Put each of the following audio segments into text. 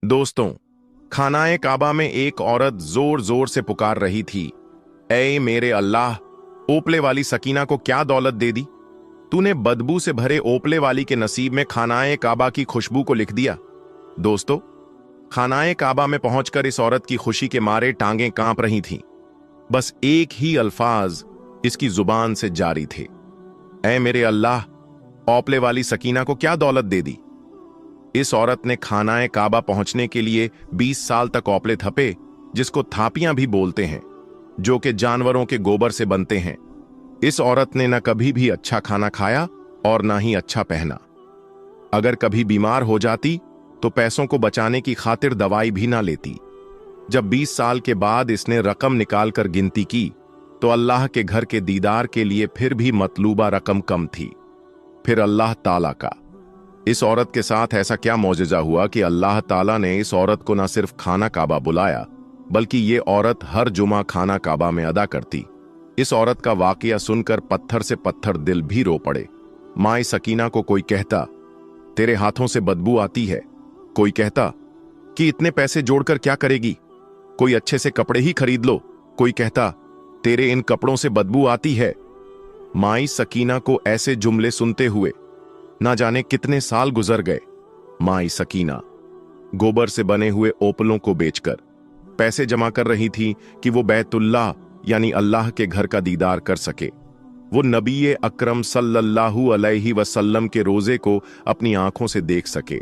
दोस्तों, खानाए काबा में एक औरत जोर जोर से पुकार रही थी, ऐ मेरे अल्लाह, ओपले वाली सकीना को क्या दौलत दे दी? तूने बदबू से भरे ओपले वाली के नसीब में खानाए काबा की खुशबू को लिख दिया। दोस्तों, खानाए काबा में पहुंचकर इस औरत की खुशी के मारे टांगें कांप रही थीं। बस एक ही अल्फाज इसकी जुबान से जारी थे, ऐ मेरे अल्लाह, ओपले वाली सकीना को क्या दौलत दे दी? इस औरत ने खानाए काबा पहुंचने के लिए 20 साल तक ओपले थपे, जिसको थापियां भी बोलते हैं, जो कि जानवरों के गोबर से बनते हैं। इस औरत ने न कभी भी अच्छा खाना खाया और ना ही अच्छा पहना। अगर कभी बीमार हो जाती तो पैसों को बचाने की खातिर दवाई भी ना लेती। जब 20 साल के बाद इसने रकम निकालकर गिनती की तो अल्लाह के घर के दीदार के लिए फिर भी मतलूबा रकम कम थी। फिर अल्लाह ताला का इस औरत के साथ ऐसा क्या मौजज़ा हुआ कि अल्लाह ताला ने इस औरत को न सिर्फ खाना काबा बुलाया, बल्कि ये औरत हर जुमा खाना काबा में अदा करती। इस औरत का वाकया सुनकर पत्थर से पत्थर दिल भी रो पड़े। माए सकीना को कोई कहता, तेरे हाथों से बदबू आती है। कोई कहता कि इतने पैसे जोड़कर क्या करेगी, कोई अच्छे से कपड़े ही खरीद लो। कोई कहता, तेरे इन कपड़ों से बदबू आती है। माई सकीना को ऐसे जुमले सुनते हुए ना जाने कितने साल गुजर गए। माई सकीना गोबर से बने हुए ओपलों को बेचकर पैसे जमा कर रही थी कि वो बैतुल्लाह यानी अल्लाह के घर का दीदार कर सके। वो नबी अकरम सल्लल्लाहु अलैहि वसल्लम के रोजे को अपनी आंखों से देख सके।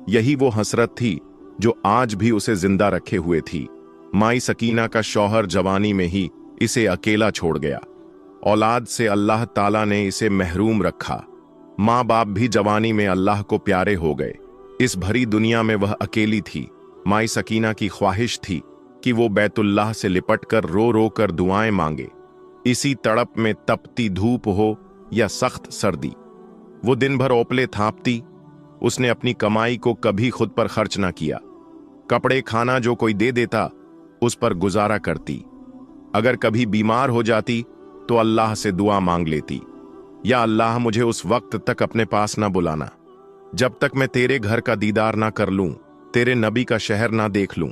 यही वो हसरत थी जो आज भी उसे जिंदा रखे हुए थी। माई सकीना का शौहर जवानी में ही इसे अकेला छोड़ गया। औलाद से अल्लाह ताला ने इसे महरूम रखा। माँ बाप भी जवानी में अल्लाह को प्यारे हो गए। इस भरी दुनिया में वह अकेली थी। माई सकीना की ख्वाहिश थी कि वो बैतुल्लाह से लिपटकर रो रो कर दुआएं मांगे। इसी तड़प में तपती धूप हो या सख्त सर्दी, वो दिन भर ओपले थापती। उसने अपनी कमाई को कभी खुद पर खर्च ना किया। कपड़े खाना जो कोई दे देता उस पर गुजारा करती। अगर कभी बीमार हो जाती तो अल्लाह से दुआ मांग लेती, या अल्लाह मुझे उस वक्त तक अपने पास ना बुलाना जब तक मैं तेरे घर का दीदार ना कर लूं, तेरे नबी का शहर ना देख लूं।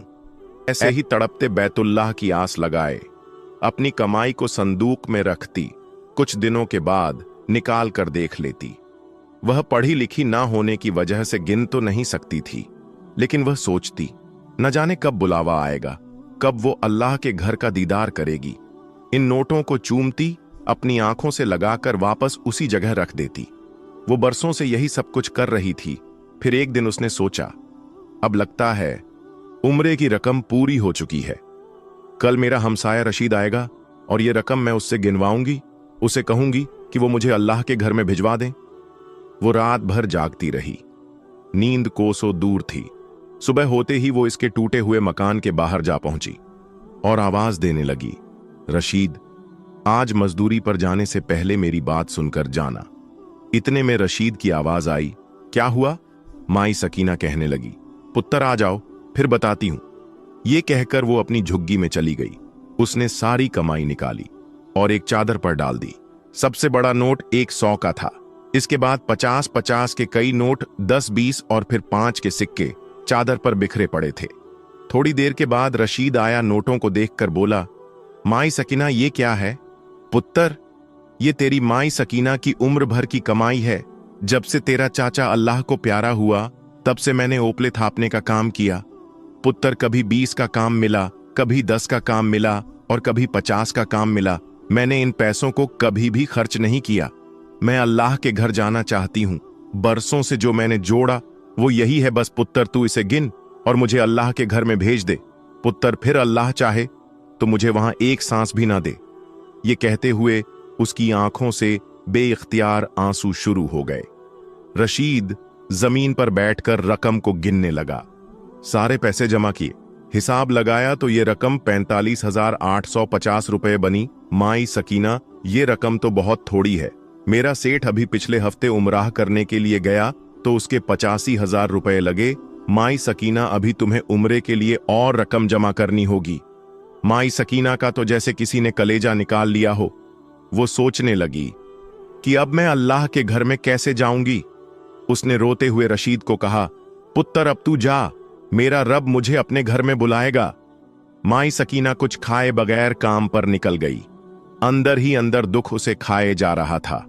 ऐसे ही तड़पते बैतुल्लाह की आस लगाए अपनी कमाई को संदूक में रखती। कुछ दिनों के बाद निकाल कर देख लेती। वह पढ़ी लिखी ना होने की वजह से गिन तो नहीं सकती थी, लेकिन वह सोचती, न जाने कब बुलावा आएगा, कब वो अल्लाह के घर का दीदार करेगी। इन नोटों को चूमती, अपनी आंखों से लगाकर वापस उसी जगह रख देती। वो बरसों से यही सब कुछ कर रही थी। फिर एक दिन उसने सोचा, अब लगता है उम्रे की रकम पूरी हो चुकी है। कल मेरा हमसाया रशीद आएगा और ये रकम मैं उससे गिनवाऊंगी। उसे कहूंगी कि वो मुझे अल्लाह के घर में भिजवा दें। वो रात भर जागती रही। नींद कोसों दूर थी। सुबह होते ही वो इसके टूटे हुए मकान के बाहर जा पहुंची और आवाज देने लगी, रशीद, आज मजदूरी पर जाने से पहले मेरी बात सुनकर जाना। इतने में रशीद की आवाज आई, क्या हुआ? माई सकीना कहने लगी, पुत्तर आ जाओ, फिर बताती हूं। ये कहकर वो अपनी झुग्गी में चली गई। उसने सारी कमाई निकाली और एक चादर पर डाल दी। सबसे बड़ा नोट 100 का था। इसके बाद 50-50 के कई नोट, 10-20 और फिर 5 के सिक्के चादर पर बिखरे पड़े थे। थोड़ी देर के बाद रशीद आया। नोटों को देखकर बोला, माई सकीना, ये क्या है? पुत्तर, ये तेरी माई सकीना की उम्र भर की कमाई है। जब से तेरा चाचा अल्लाह को प्यारा हुआ तब से मैंने ओपले थापने का काम किया। पुत्तर, कभी 20 का काम मिला, कभी 10 का काम मिला और कभी 50 का काम मिला। मैंने इन पैसों को कभी भी खर्च नहीं किया। मैं अल्लाह के घर जाना चाहती हूँ। बरसों से जो मैंने जोड़ा वो यही है। बस पुत्तर, तू इसे गिन और मुझे अल्लाह के घर में भेज दे। पुत्तर, फिर अल्लाह चाहे तो मुझे वहां एक सांस भी ना दे। ये कहते हुए उसकी आंखों से बेइख्तियार आंसू शुरू हो गए। रशीद जमीन पर बैठकर रकम को गिनने लगा। सारे पैसे जमा किए, हिसाब लगाया तो ये रकम 45,850 रुपए बनी। माई सकीना, ये रकम तो बहुत थोड़ी है। मेरा सेठ अभी पिछले हफ्ते उमराह करने के लिए गया तो उसके 85,000 रुपए लगे। माई सकीना, अभी तुम्हें उम्रे के लिए और रकम जमा करनी होगी। माई सकीना का तो जैसे किसी ने कलेजा निकाल लिया हो। वो सोचने लगी कि अब मैं अल्लाह के घर में कैसे जाऊंगी। उसने रोते हुए रशीद को कहा, पुत्र अब तू जा, मेरा रब मुझे अपने घर में बुलाएगा। माई सकीना कुछ खाए बगैर काम पर निकल गई। अंदर ही अंदर दुख उसे खाए जा रहा था।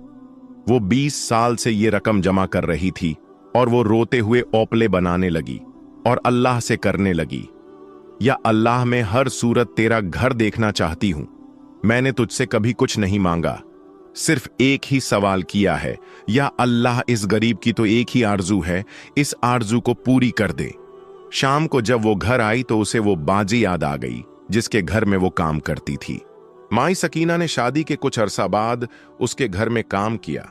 वो 20 साल से ये रकम जमा कर रही थी और वो रोते हुए ओपले बनाने लगी और अल्लाह से करने लगी, या अल्लाह, मैं हर सूरत तेरा घर देखना चाहती हूं। मैंने तुझसे कभी कुछ नहीं मांगा, सिर्फ एक ही सवाल किया है, या अल्लाह, इस गरीब की तो एक ही आरजू है, इस आरजू को पूरी कर दे। शाम को जब वो घर आई तो उसे वो बाजी याद आ गई जिसके घर में वो काम करती थी। माई सकीना ने शादी के कुछ अरसा बाद उसके घर में काम किया,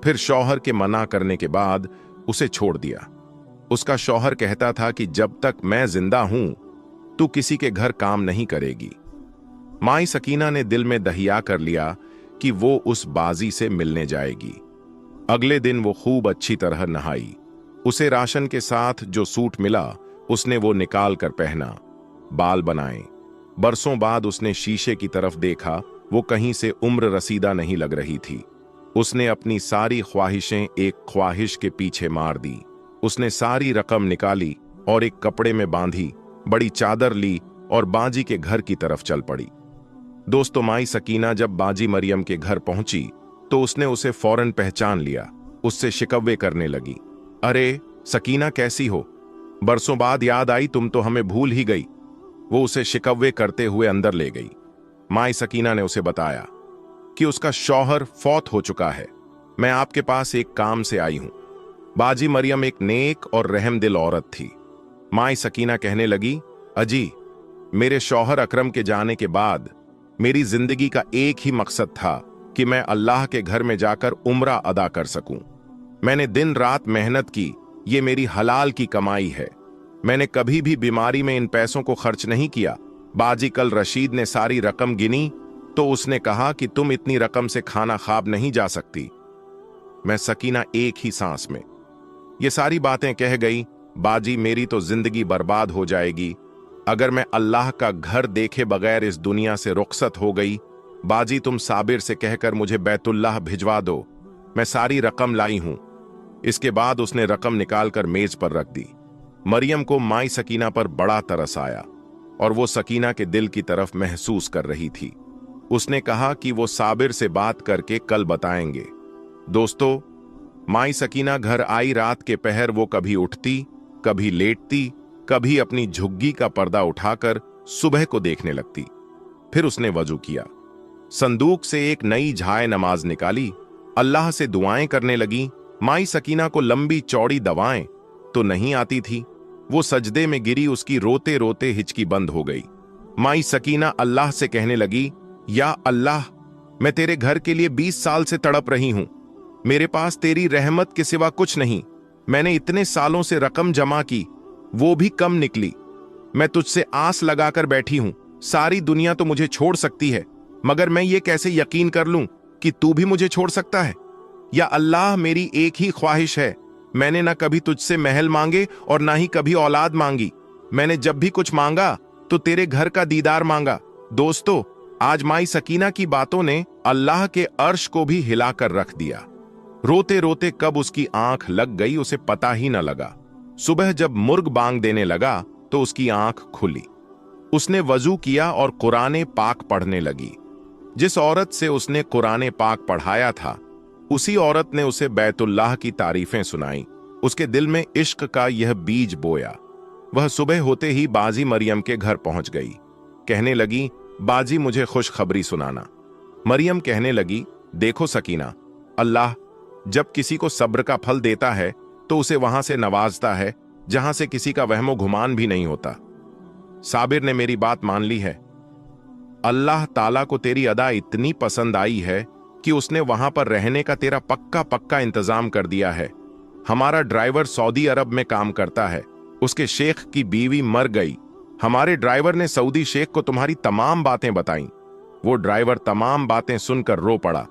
फिर शौहर के मना करने के बाद उसे छोड़ दिया। उसका शौहर कहता था कि जब तक मैं जिंदा हूं तू किसी के घर काम नहीं करेगी। माई सकीना ने दिल में दहिया कर लिया कि वो उस बाजी से मिलने जाएगी। अगले दिन वो खूब अच्छी तरह नहाई। उसे राशन के साथ जो सूट मिला उसने वो निकाल कर पहना, बाल बनाए। बरसों बाद उसने शीशे की तरफ देखा, वो कहीं से उम्र रसीदा नहीं लग रही थी। उसने अपनी सारी ख्वाहिशें एक ख्वाहिश के पीछे मार दी। उसने सारी रकम निकाली और एक कपड़े में बांधी, बड़ी चादर ली और बाजी के घर की तरफ चल पड़ी। दोस्तों, माई सकीना जब बाजी मरियम के घर पहुंची तो उसने उसे फौरन पहचान लिया। उससे शिकवे करने लगी, अरे सकीना, कैसी हो? बरसों बाद याद आई, तुम तो हमें भूल ही गई। वो उसे शिकवे करते हुए अंदर ले गई। माई सकीना ने उसे बताया कि उसका शौहर फौत हो चुका है। मैं आपके पास एक काम से आई हूं। बाजी मरियम एक नेक और रहमदिल औरत थी। माई सकीना कहने लगी, अजी, मेरे शौहर अकरम के जाने के बाद मेरी जिंदगी का एक ही मकसद था कि मैं अल्लाह के घर में जाकर उम्रा अदा कर सकूं। मैंने दिन रात मेहनत की, ये मेरी हलाल की कमाई है। मैंने कभी भी बीमारी में इन पैसों को खर्च नहीं किया। बाजी कल रशीद ने सारी रकम गिनी तो उसने कहा कि तुम इतनी रकम से खाना खाब नहीं जा सकती। मैं सकीना एक ही सांस में ये सारी बातें कह गई, बाजी, मेरी तो जिंदगी बर्बाद हो जाएगी अगर मैं अल्लाह का घर देखे बगैर इस दुनिया से रुखसत हो गई। बाजी, तुम साबिर से कहकर मुझे बैतुल्लाह भिजवा दो, मैं सारी रकम लाई हूं। इसके बाद उसने रकम निकालकर मेज पर रख दी। मरियम को माई सकीना पर बड़ा तरस आया और वो सकीना के दिल की तरफ महसूस कर रही थी। उसने कहा कि वो साबिर से बात करके कल बताएंगे। दोस्तों, माई सकीना घर आई रात के पहर वो कभी उठती, कभी लेटती, कभी अपनी झुग्गी का पर्दा उठाकर सुबह को देखने लगती। फिर उसने वजू किया, संदूक से एक नई झाए नमाज निकाली, अल्लाह से दुआएं करने लगी। माई सकीना को लंबी चौड़ी दवाएं तो नहीं आती थी। वो सजदे में गिरी, उसकी रोते रोते हिचकी बंद हो गई। माई सकीना अल्लाह से कहने लगी, या अल्लाह, मैं तेरे घर के लिए 20 साल से तड़प रही हूं। मेरे पास तेरी रहमत के सिवा कुछ नहीं। मैंने इतने सालों से रकम जमा की, वो भी कम निकली। मैं तुझसे आस लगाकर बैठी हूं, सारी दुनिया तो मुझे छोड़ सकती है, मगर मैं ये कैसे यकीन कर लूं कि तू भी मुझे छोड़ सकता है? या अल्लाह, मेरी एक ही ख्वाहिश है। मैंने ना कभी तुझसे महल मांगे और ना ही कभी औलाद मांगी। मैंने जब भी कुछ मांगा तो तेरे घर का दीदार मांगा। दोस्तों, आज माई सकीना की बातों ने अल्लाह के अर्श को भी हिलाकर रख दिया। रोते रोते कब उसकी आंख लग गई उसे पता ही न लगा। सुबह जब मुर्ग बांग देने लगा तो उसकी आंख खुली। उसने वजू किया और कुरान पाक पढ़ने लगी। जिस औरत से उसने कुरान पाक पढ़ाया था उसी औरत ने उसे बैतुल्लाह की तारीफें सुनाई। उसके दिल में इश्क का यह बीज बोया। वह सुबह होते ही बाजी मरियम के घर पहुंच गई। कहने लगी, बाजी, मुझे खुशखबरी सुनाना। मरियम कहने लगी, देखो सकीना, अल्लाह जब किसी को सब्र का फल देता है तो उसे वहां से नवाजता है जहां से किसी का वहमो गुमान भी नहीं होता। साबिर ने मेरी बात मान ली है। अल्लाह ताला को तेरी अदा इतनी पसंद आई है कि उसने वहां पर रहने का तेरा पक्का पक्का इंतजाम कर दिया है। हमारा ड्राइवर सऊदी अरब में काम करता है, उसके शेख की बीवी मर गई। हमारे ड्राइवर ने सऊदी शेख को तुम्हारी तमाम बातें बताईं। वो ड्राइवर तमाम बातें सुनकर रो पड़ा।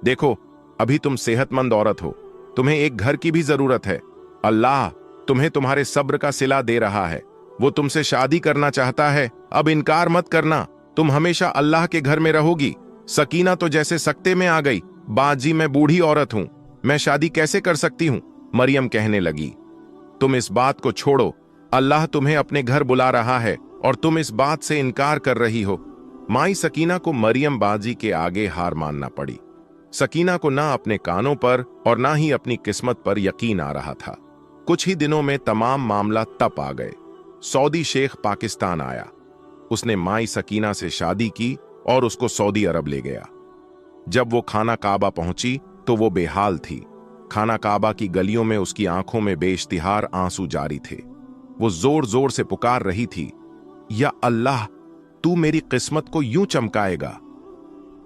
देखो, अभी तुम सेहतमंद औरत हो, तुम्हें एक घर की भी जरूरत है। अल्लाह तुम्हें तुम्हारे सब्र का सिला दे रहा है। वो तुमसे शादी करना चाहता है, अब इनकार मत करना, तुम हमेशा अल्लाह के घर में रहोगी। सकीना तो जैसे सकते में आ गई। बाजी, मैं बूढ़ी औरत हूं, मैं शादी कैसे कर सकती हूं? मरियम कहने लगी। तुम इस बात को छोड़ो, अल्लाह तुम्हें अपने घर बुला रहा है और तुम इस बात से इनकार कर रही हो। माई सकीना को मरियम बाजी के आगे हार मानना पड़ी। सकीना को ना अपने कानों पर और ना ही अपनी किस्मत पर यकीन आ रहा था। कुछ ही दिनों में तमाम मामला तप आ गए। सऊदी शेख पाकिस्तान आया। उसने माई सकीना से शादी की और उसको सऊदी अरब ले गया। जब वो खाना काबा पहुंची तो वो बेहाल थी। खाना काबा की गलियों में उसकी आंखों में बेइश्तिहार आंसू जारी थे। वो जोर जोर से पुकार रही थी, या अल्लाह, तू मेरी किस्मत को यूं चमकाएगा।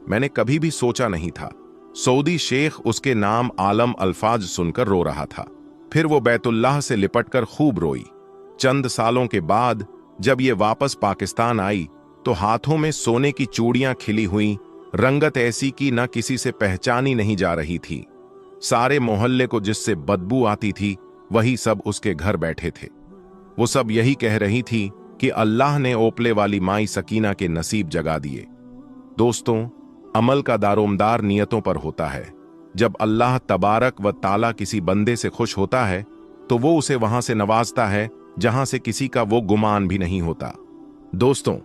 मैंने कभी भी सोचा नहीं था। सऊदी शेख उसके नाम आलम अल्फाज सुनकर रो रहा था। फिर वो बैतुल्लाह से लिपटकर खूब रोई। चंद सालों के बाद जब ये वापस पाकिस्तान आई तो हाथों में सोने की चूड़ियां खिली हुई, रंगत ऐसी कि ना किसी से पहचानी नहीं जा रही थी। सारे मोहल्ले को जिससे बदबू आती थी वही सब उसके घर बैठे थे। वो सब यही कह रही थी कि अल्लाह ने ओपले वाली माई सकीना के नसीब जगा दिए। दोस्तों, अमल का दारोमदार नियतों पर होता है। जब अल्लाह तबारक व ताला किसी बंदे से खुश होता है तो वो उसे वहां से नवाजता है जहां से किसी का वो गुमान भी नहीं होता। दोस्तों,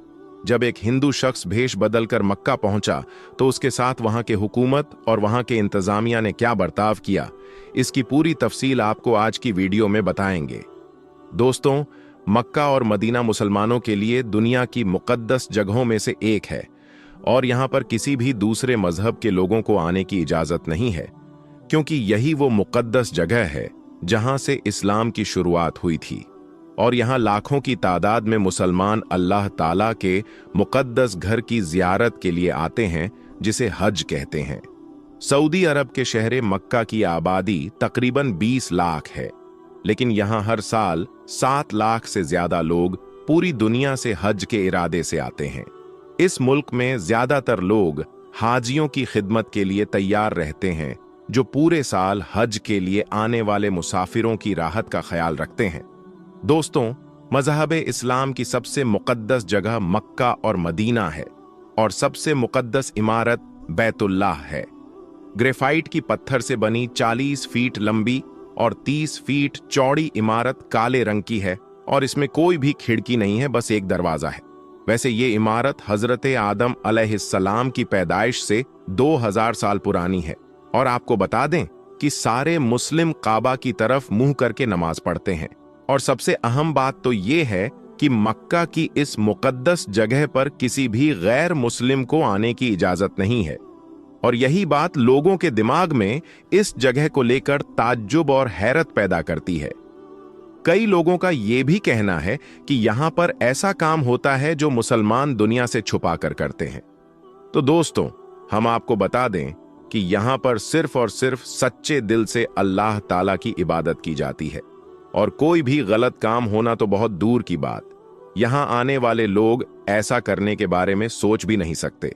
जब एक हिंदू शख्स भेष बदलकर मक्का पहुंचा तो उसके साथ वहां के हुकूमत और वहां के इंतजामिया ने क्या बर्ताव किया, इसकी पूरी तफसील आपको आज की वीडियो में बताएंगे। दोस्तों, मक्का और मदीना मुसलमानों के लिए दुनिया की मुकद्दस जगहों में से एक है और यहां पर किसी भी दूसरे मजहब के लोगों को आने की इजाजत नहीं है, क्योंकि यही वो मुकद्दस जगह है जहां से इस्लाम की शुरुआत हुई थी और यहां लाखों की तादाद में मुसलमान अल्लाह ताला के मुकद्दस घर की जियारत के लिए आते हैं, जिसे हज कहते हैं। सऊदी अरब के शहर मक्का की आबादी तकरीबन 20 लाख है, लेकिन यहां हर साल 7 लाख से ज्यादा लोग पूरी दुनिया से हज के इरादे से आते हैं। इस मुल्क में ज्यादातर लोग हाजियों की खिदमत के लिए तैयार रहते हैं, जो पूरे साल हज के लिए आने वाले मुसाफिरों की राहत का ख्याल रखते हैं। दोस्तों, मजहब इस्लाम की सबसे मुकद्दस जगह मक्का और मदीना है और सबसे मुकद्दस इमारत बैतुल्लाह है। ग्रेफाइट की पत्थर से बनी 40 फीट लंबी और 30 फीट चौड़ी इमारत काले रंग की है और इसमें कोई भी खिड़की नहीं है, बस एक दरवाजा है। वैसे ये इमारत हजरत आदम अलैहिस्सलाम की पैदाइश से 2000 साल पुरानी है और आपको बता दें कि सारे मुस्लिम काबा की तरफ मुंह करके नमाज पढ़ते हैं। और सबसे अहम बात तो ये है कि मक्का की इस मुकद्दस जगह पर किसी भी गैर मुस्लिम को आने की इजाजत नहीं है और यही बात लोगों के दिमाग में इस जगह को लेकर ताज्जुब और हैरत पैदा करती है। कई लोगों का यह भी कहना है कि यहां पर ऐसा काम होता है जो मुसलमान दुनिया से छुपा कर करते हैं। तो दोस्तों, हम आपको बता दें कि यहां पर सिर्फ और सिर्फ सच्चे दिल से अल्लाह ताला की इबादत की जाती है और कोई भी गलत काम होना तो बहुत दूर की बात, यहां आने वाले लोग ऐसा करने के बारे में सोच भी नहीं सकते।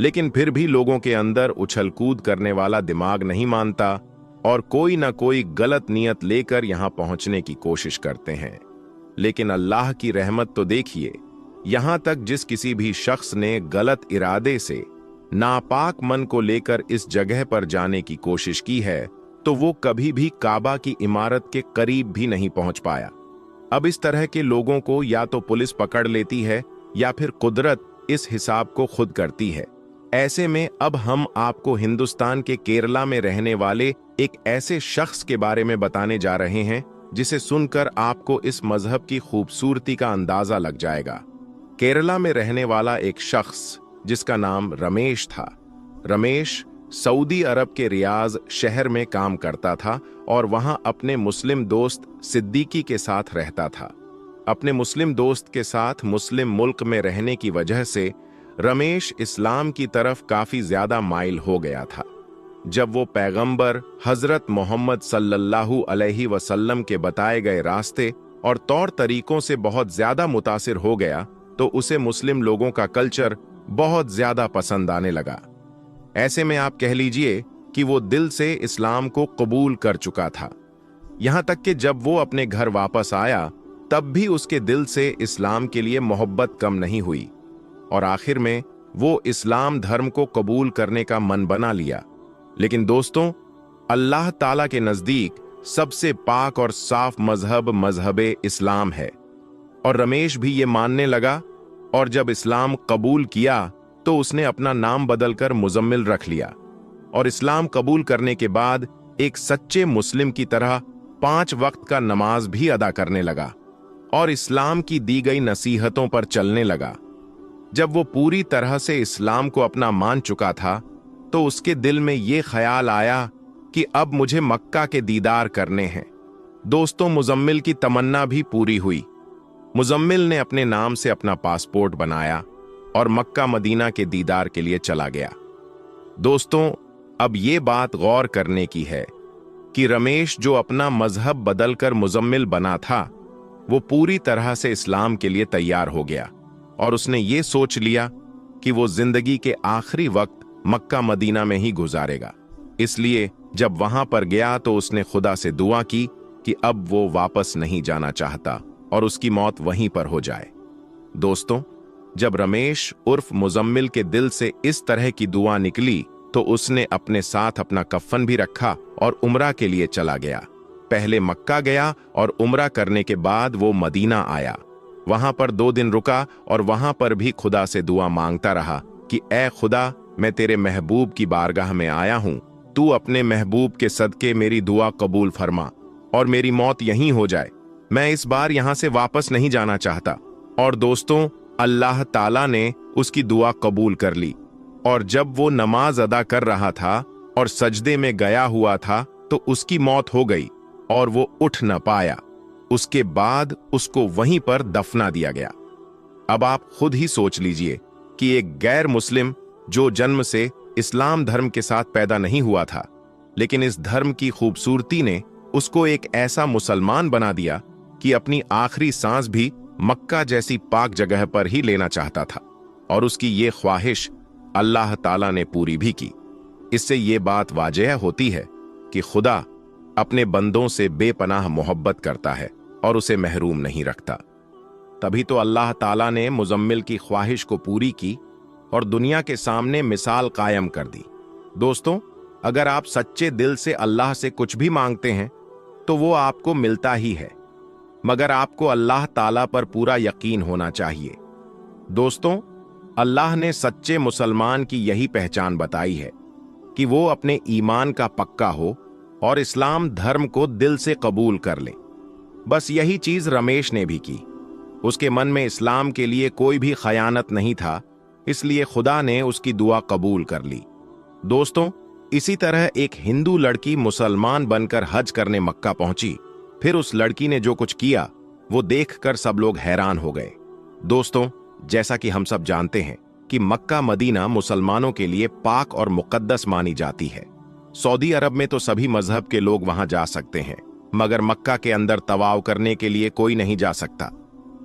लेकिन फिर भी लोगों के अंदर उछल कूद करने वाला दिमाग नहीं मानता और कोई ना कोई गलत नियत लेकर यहां पहुंचने की कोशिश करते हैं। लेकिन अल्लाह की रहमत तो देखिए, यहां तक जिस किसी भी शख्स ने गलत इरादे से नापाक मन को लेकर इस जगह पर जाने की कोशिश की है तो वो कभी भी काबा की इमारत के करीब भी नहीं पहुंच पाया। अब इस तरह के लोगों को या तो पुलिस पकड़ लेती है या फिर कुदरत इस हिसाब को खुद करती है। ऐसे में अब हम आपको हिंदुस्तान के केरला में रहने वाले एक ऐसे शख्स के बारे में बताने जा रहे हैं जिसे सुनकर आपको इस मजहब की खूबसूरती का अंदाजा लग जाएगा। केरला में रहने वाला एक शख्स जिसका नाम रमेश था। रमेश सऊदी अरब के रियाज शहर में काम करता था और वहां अपने मुस्लिम दोस्त सिद्दीकी के साथ रहता था। अपने मुस्लिम दोस्त के साथ मुस्लिम मुल्क में रहने की वजह से रमेश इस्लाम की तरफ काफी ज्यादा माइल हो गया था। जब वो पैगंबर हजरत मोहम्मद सल्लल्लाहु अलैहि वसल्लम के बताए गए रास्ते और तौर तरीकों से बहुत ज्यादा मुतासिर हो गया तो उसे मुस्लिम लोगों का कल्चर बहुत ज्यादा पसंद आने लगा। ऐसे में आप कह लीजिए कि वो दिल से इस्लाम को कबूल कर चुका था। यहां तक कि जब वो अपने घर वापस आया तब भी उसके दिल से इस्लाम के लिए मोहब्बत कम नहीं हुई और आखिर में वो इस्लाम धर्म को कबूल करने का मन बना लिया। लेकिन दोस्तों, अल्लाह ताला के नजदीक सबसे पाक और साफ मजहब इस्लाम है, और रमेश भी ये मानने लगा। और जब इस्लाम कबूल किया तो उसने अपना नाम बदलकर मुजम्मिल रख लिया, और इस्लाम कबूल करने के बाद एक सच्चे मुस्लिम की तरह 5 वक्त का नमाज भी अदा करने लगा और इस्लाम की दी गई नसीहतों पर चलने लगा। जब वो पूरी तरह से इस्लाम को अपना मान चुका था तो उसके दिल में ये ख्याल आया कि अब मुझे मक्का के दीदार करने हैं। दोस्तों, मुजम्मिल की तमन्ना भी पूरी हुई। मुजम्मिल ने अपने नाम से अपना पासपोर्ट बनाया और मक्का मदीना के दीदार के लिए चला गया। दोस्तों, अब ये बात गौर करने की है कि रमेश जो अपना मजहब बदलकर मुजम्मिल बना था, वो पूरी तरह से इस्लाम के लिए तैयार हो गया और उसने ये सोच लिया कि वो जिंदगी के आखिरी वक्त मक्का मदीना में ही गुजारेगा। इसलिए जब वहां पर गया तो उसने खुदा से दुआ की कि अब वो वापस नहीं जाना चाहता और उसकी मौत वहीं पर हो जाए। दोस्तों, जब रमेश उर्फ मुजम्मिल के दिल से इस तरह की दुआ निकली तो उसने अपने साथ अपना कफन भी रखा और उम्रा के लिए चला गया। पहले मक्का गया और उम्रा करने के बाद वो मदीना आया। वहां पर 2 दिन रुका और वहां पर भी खुदा से दुआ मांगता रहा कि ए खुदा, मैं तेरे महबूब की बारगाह में आया हूं, तू अपने महबूब के सदके मेरी दुआ कबूल फरमा और मेरी मौत यहीं हो जाए। मैं इस बार यहां से वापस नहीं जाना चाहता। और दोस्तों, अल्लाह ताला ने उसकी दुआ कबूल कर ली, और जब वो नमाज अदा कर रहा था और सजदे में गया हुआ था तो उसकी मौत हो गई और वो उठ न पाया। उसके बाद उसको वहीं पर दफना दिया गया। अब आप खुद ही सोच लीजिए कि एक गैर मुस्लिम जो जन्म से इस्लाम धर्म के साथ पैदा नहीं हुआ था, लेकिन इस धर्म की खूबसूरती ने उसको एक ऐसा मुसलमान बना दिया कि अपनी आखिरी सांस भी मक्का जैसी पाक जगह पर ही लेना चाहता था, और उसकी ये ख्वाहिश अल्लाह ताला ने पूरी भी की। इससे ये बात वाजह होती है कि खुदा अपने बंदों से बेपनाह मोहब्बत करता है और उसे महरूम नहीं रखता। तभी तो अल्लाह ताला ने मुजम्मिल की ख्वाहिश को पूरी की और दुनिया के सामने मिसाल कायम कर दी। दोस्तों, अगर आप सच्चे दिल से अल्लाह से कुछ भी मांगते हैं तो वो आपको मिलता ही है, मगर आपको अल्लाह ताला पर पूरा यकीन होना चाहिए। दोस्तों, अल्लाह ने सच्चे मुसलमान की यही पहचान बताई है कि वो अपने ईमान का पक्का हो और इस्लाम धर्म को दिल से कबूल कर ले। बस यही चीज रमेश ने भी की। उसके मन में इस्लाम के लिए कोई भी खयानत नहीं था, इसलिए खुदा ने उसकी दुआ कबूल कर ली। दोस्तों, इसी तरह एक हिंदू लड़की मुसलमान बनकर हज करने मक्का पहुंची। फिर उस लड़की ने जो कुछ किया वो देखकर सब लोग हैरान हो गए। दोस्तों, जैसा कि हम सब जानते हैं कि मक्का मदीना मुसलमानों के लिए पाक और मुकद्दस मानी जाती है। सऊदी अरब में तो सभी मजहब के लोग वहां जा सकते हैं, मगर मक्का के अंदर तवाव करने के लिए कोई नहीं जा सकता।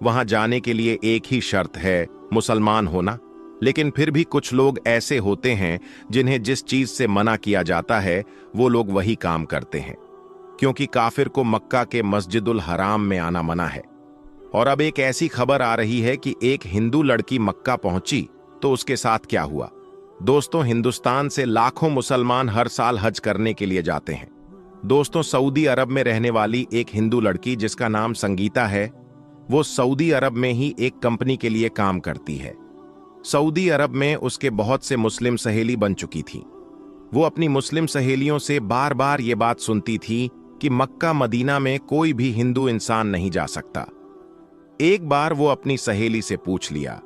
वहां जाने के लिए एक ही शर्त है, मुसलमान होना। लेकिन फिर भी कुछ लोग ऐसे होते हैं जिन्हें जिस चीज से मना किया जाता है वो लोग वही काम करते हैं, क्योंकि काफिर को मक्का के मस्जिदुल हराम में आना मना है। और अब एक ऐसी खबर आ रही है कि एक हिंदू लड़की मक्का पहुंची तो उसके साथ क्या हुआ। दोस्तों, हिंदुस्तान से लाखों मुसलमान हर साल हज करने के लिए जाते हैं। दोस्तों, सऊदी अरब में रहने वाली एक हिंदू लड़की जिसका नाम संगीता है, वो सऊदी अरब में ही एक कंपनी के लिए काम करती है। सऊदी अरब में उसके बहुत से मुस्लिम सहेली बन चुकी थी। वो अपनी मुस्लिम सहेलियों से बार बार ये बात सुनती थी कि मक्का मदीना में कोई भी हिंदू इंसान नहीं जा सकता। एक बार वो अपनी सहेली से पूछ लिया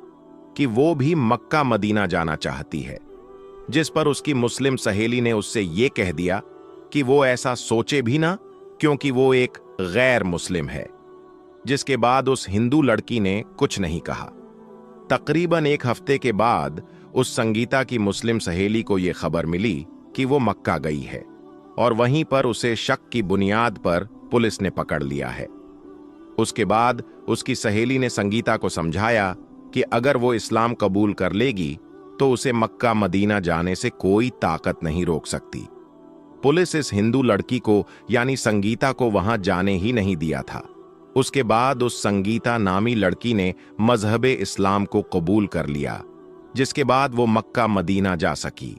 कि वो भी मक्का मदीना जाना चाहती है, जिस पर उसकी मुस्लिम सहेली ने उससे ये कह दिया कि वो ऐसा सोचे भी ना, क्योंकि वो एक गैर मुस्लिम है। जिसके बाद उस हिंदू लड़की ने कुछ नहीं कहा। तकरीबन 1 हफ्ते के बाद उस संगीता की मुस्लिम सहेली को यह खबर मिली कि वो मक्का गई है, और वहीं पर उसे शक की बुनियाद पर पुलिस ने पकड़ लिया है। उसके बाद उसकी सहेली ने संगीता को समझाया कि अगर वो इस्लाम कबूल कर लेगी तो उसे मक्का मदीना जाने से कोई ताकत नहीं रोक सकती। पुलिस इस हिंदू लड़की को यानी संगीता को वहां जाने ही नहीं दिया था। उसके बाद उस संगीता नामी लड़की ने मजहब इस्लाम को कबूल कर लिया जिसके बाद वो मक्का मदीना जा सकी।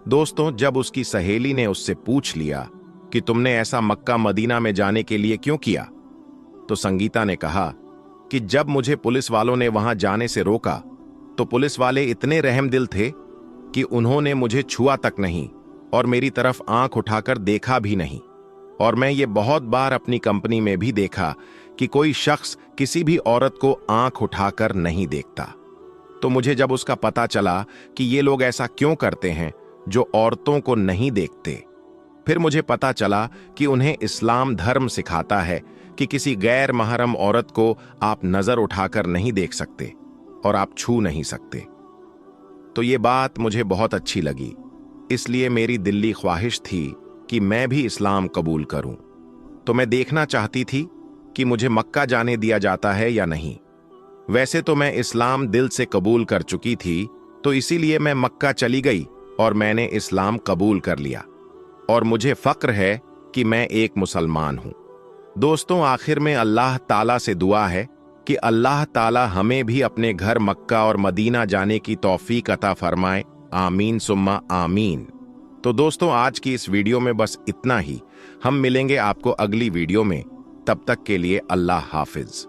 दोस्तों, जब उसकी सहेली ने उससे पूछ लिया कि तुमने ऐसा मक्का मदीना में जाने के लिए क्यों किया, तो संगीता ने कहा कि जब मुझे पुलिस वालों ने वहां जाने से रोका तो पुलिस वाले इतने रहमदिल थे कि उन्होंने मुझे छुआ तक नहीं और मेरी तरफ आंख उठाकर देखा भी नहीं। और मैं ये बहुत बार अपनी कंपनी में भी देखा कि कोई शख्स किसी भी औरत को आंख उठाकर नहीं देखता। तो मुझे जब उसका पता चला कि ये लोग ऐसा क्यों करते हैं जो औरतों को नहीं देखते, फिर मुझे पता चला कि उन्हें इस्लाम धर्म सिखाता है कि किसी गैर महरम औरत को आप नजर उठाकर नहीं देख सकते और आप छू नहीं सकते। तो ये बात मुझे बहुत अच्छी लगी, इसलिए मेरी दिली ख्वाहिश थी कि मैं भी इस्लाम कबूल करूं। तो मैं देखना चाहती थी कि मुझे मक्का जाने दिया जाता है या नहीं। वैसे तो मैं इस्लाम दिल से कबूल कर चुकी थी, तो इसीलिए मैं मक्का चली गई और मैंने इस्लाम कबूल कर लिया और मुझे फक्र है कि मैं एक मुसलमान हूं। दोस्तों, आखिर में अल्लाह ताला से दुआ है कि अल्लाह ताला हमें भी अपने घर मक्का और मदीना जाने की तौफीक अता फरमाए। आमीन सुम्मा आमीन। तो दोस्तों, आज की इस वीडियो में बस इतना ही। हम मिलेंगे आपको अगली वीडियो में। तब तक के लिए अल्लाह हाफिज।